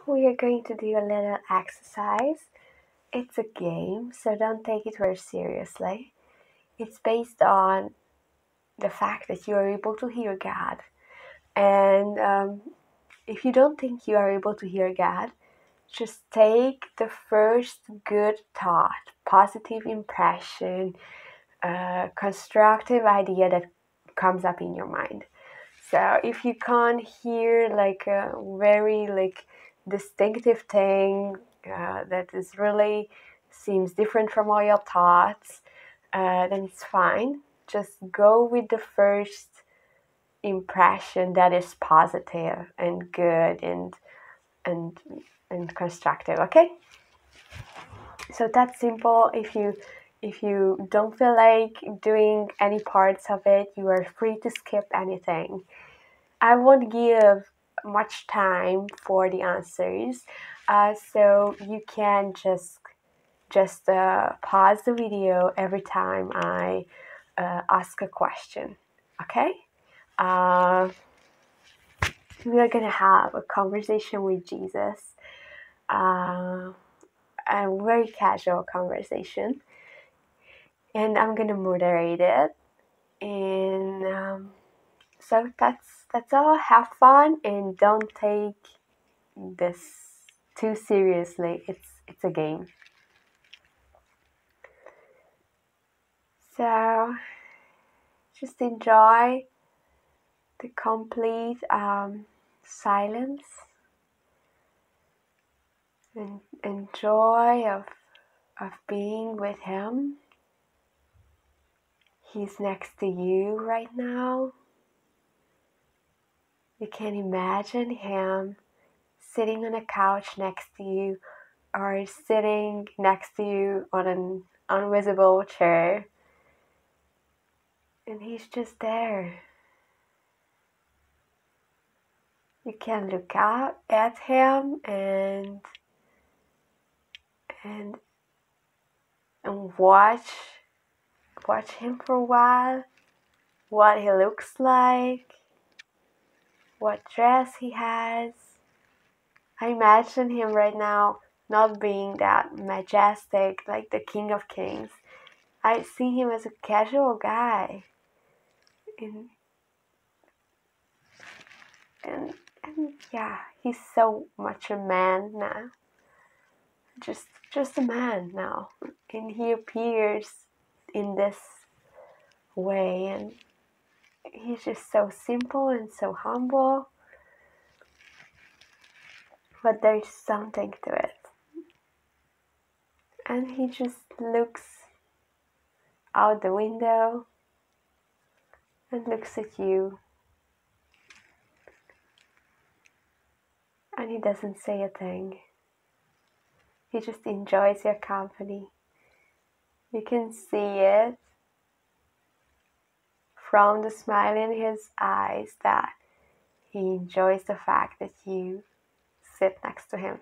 we are going to do a little exercise. It's a game, so don't take it very seriously. It's based on the fact that you are able to hear God. And if you don't think you are able to hear God, just take the first good thought, positive impression, constructive idea that comes up in your mind. So if you can't hear like a very distinctive thing that is really seems different from all your thoughts, then it's fine. Just go with the first impression that is positive and good and and constructive. Okay, so that's simple. If you don't feel like doing any parts of it, you are free to skip anything. I won't give much time for the answers, so you can just pause the video every time I ask a question. Okay. We are gonna have a conversation with Jesus, a very casual conversation, and I'm gonna moderate it. And so that's all. Have fun and don't take this too seriously. It's a game. So just enjoy the complete silence and joy of being with him. He's next to you right now. You can imagine him sitting on a couch next to you or sitting next to you on an invisible chair. And he's just there. You can look out at him and watch him for a while, what he looks like, what dress he has. I imagine him right now not being that majestic like the King of Kings. I see him as a casual guy. And yeah, he's so much a man now. Just a man now. And he appears in this way, and he's just so simple and so humble. But there's something to it. And he just looks out the window and looks at you. And he doesn't say a thing. He just enjoys your company. You can see it from the smile in his eyes that he enjoys the fact that you sit next to him.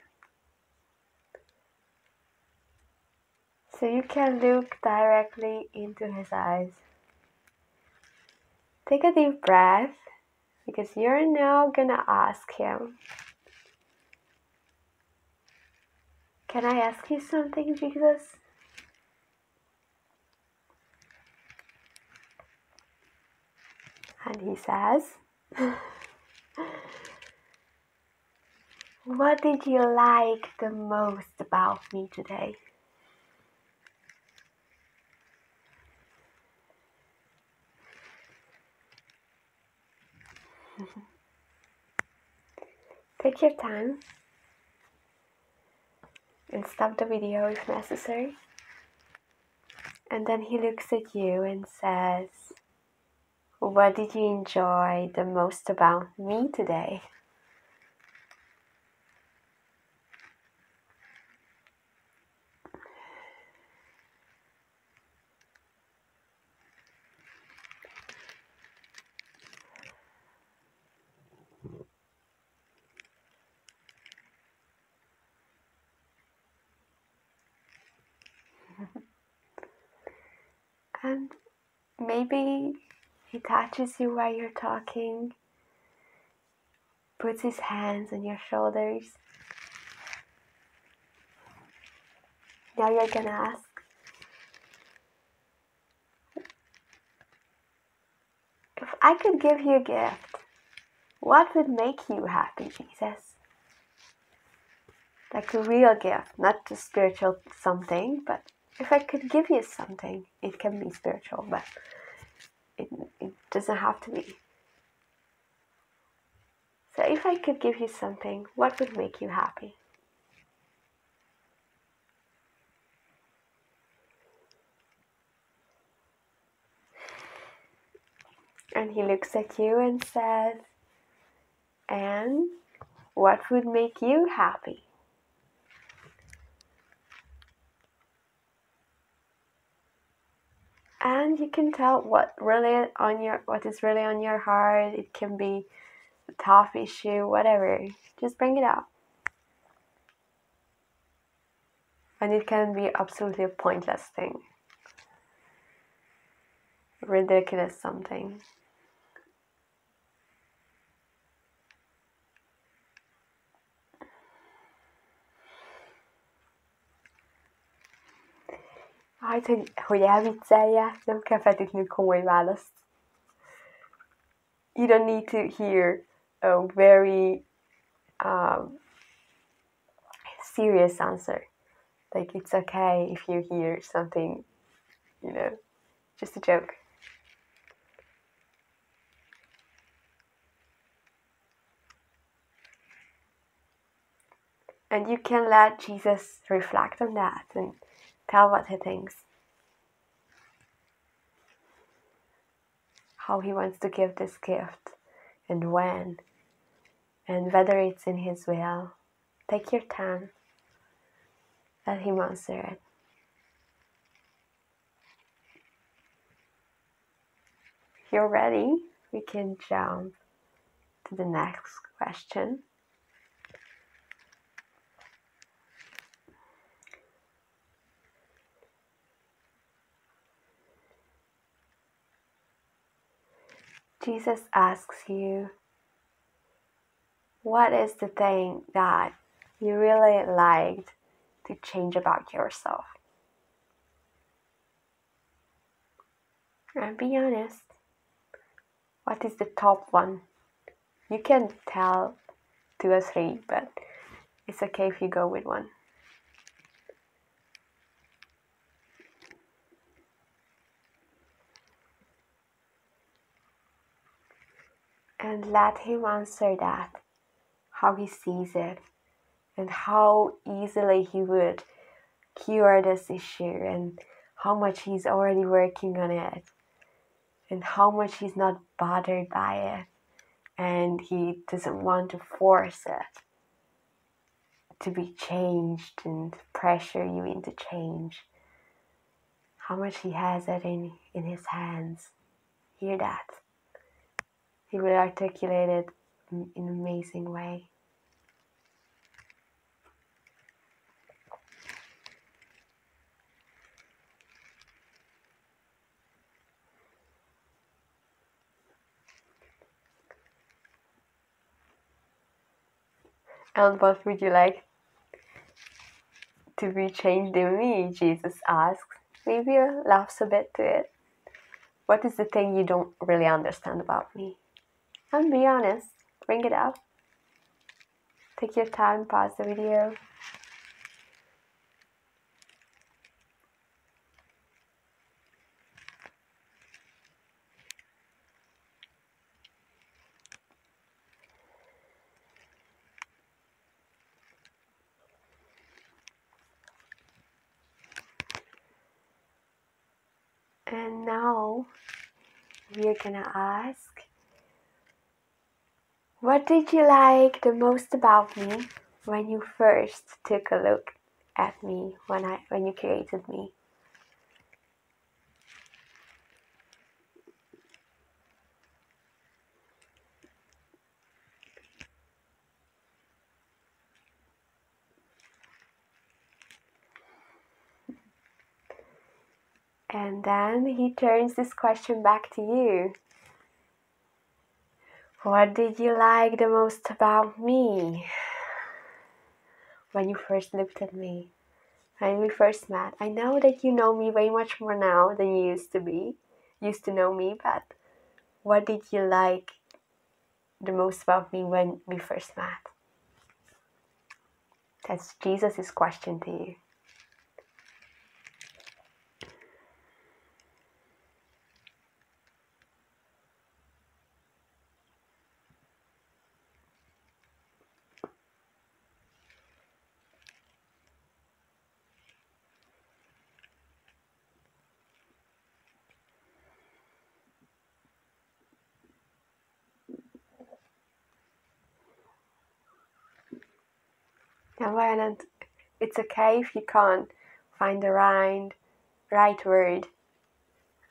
So you can look directly into his eyes. Take a deep breath, because you're now gonna ask him, "Can I ask you something, Jesus?" And he says, "What did you like the most about me today?" Take your time and stop the video if necessary. And then he looks at you and says, "What did you enjoy the most about me today?" And maybe he touches you while you're talking, puts his hands on your shoulders, Now you're gonna ask, if I could give you a gift, what would make you happy, Jesus? Like a real gift, not just spiritual something, but if I could give you something, it can be spiritual, but it doesn't have to be. So if I could give you something, what would make you happy? And he looks at you and says, and what would make you happy? And you can tell what is really on your heart. It can be a tough issue, whatever. Just bring it up. And it can be absolutely a pointless thing. Ridiculous something. Hát, hogy elviccelje, nem kell feltétlenül komoly választ. You don't need to hear a very serious answer. Like, it's okay if you hear something, just a joke. And you can let Jesus reflect on that and tell what he thinks. How he wants to give this gift and when. And whether it's in his will. Take your time. Let him answer it. If you're ready, we can jump to the next question. Jesus asks you, what is the thing that you really liked to change about yourself? And be honest. What is the top one? You can tell 2 or 3, but it's okay if you go with one. And let him answer that, how he sees it, and how easily he would cure this issue, and how much he's already working on it, and how much he's not bothered by it, and he doesn't want to force it to be changed and pressure you into change. How much he has it in his hands. Hear that. He will articulate it in an amazing way. And what would you like to be changed in me? Jesus asks. Maybe laughs a bit to it. What is the thing you don't really understand about me? And be honest. Bring it up. Take your time, pause the video. And now we're gonna ask, what did you like the most about me when you first took a look at me, when you created me? And then he turns this question back to you. What did you like the most about me when you first looked at me? when we first met. I know that you know me way much more now than you used to know me, but what did you like the most about me when we first met? That's Jesus' question to you. And it's okay if you can't find the right word,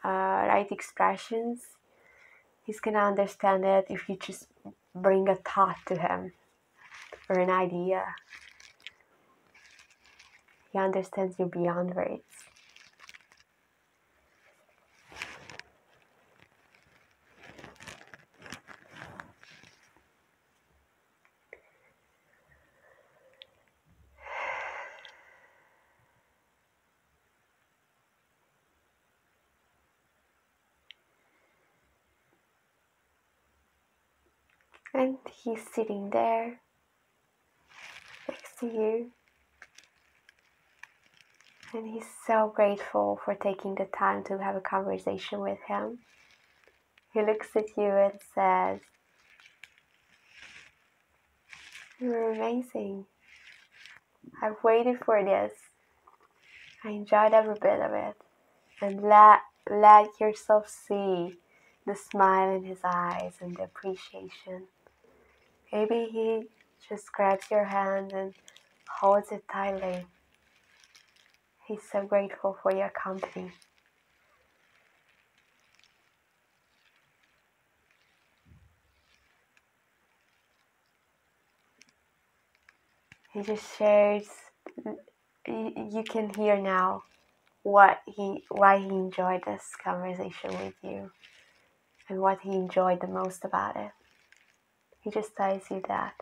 right expressions. He's gonna understand it if you just bring a thought to him or an idea. He understands you beyond words. And he's sitting there next to you. And he's so grateful for taking the time to have a conversation with him. He looks at you and says, "You're amazing. I've waited for this. I enjoyed every bit of it." And let yourself see the smile in his eyes and the appreciation. Maybe he just grabs your hand and holds it tightly. He's so grateful for your company. He just shares, you can hear now why he enjoyed this conversation with you and what he enjoyed the most about it. He just tells you that.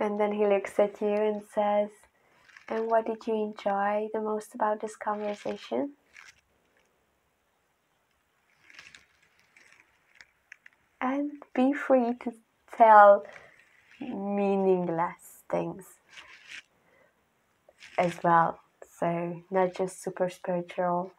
And then he looks at you and says, "And what did you enjoy the most about this conversation?" And be free to tell meaningless things as well. So not just super spiritual.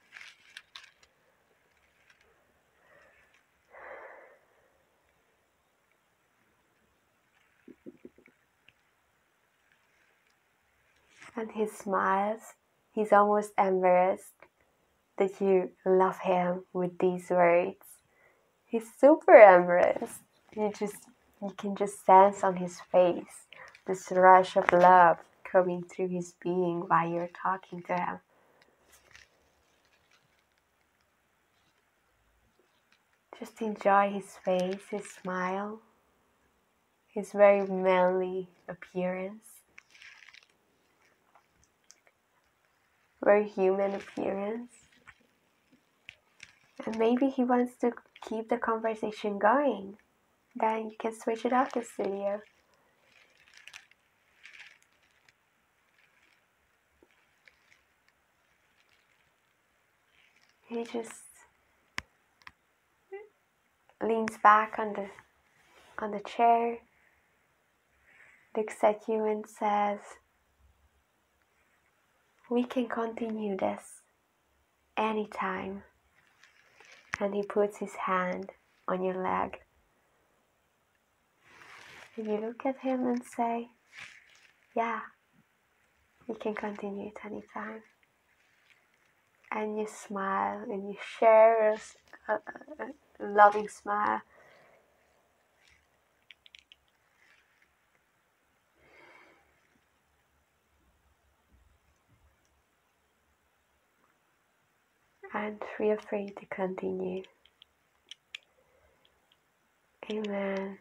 And he smiles. He's almost embarrassed that you love him with these words. He's super embarrassed. You can just sense on his face this rush of love coming through his being while you're talking to him. Just enjoy his face, his smile, his very manly appearance, very human appearance. And maybe he wants to keep the conversation going. Then you can switch it off the studio. He just leans back on the chair, looks at you and says, "We can continue this anytime." And he puts his hand on your leg. And you look at him and say, "Yeah, we can continue it anytime." And you smile and you share a loving smile. And feel free to continue. Amen.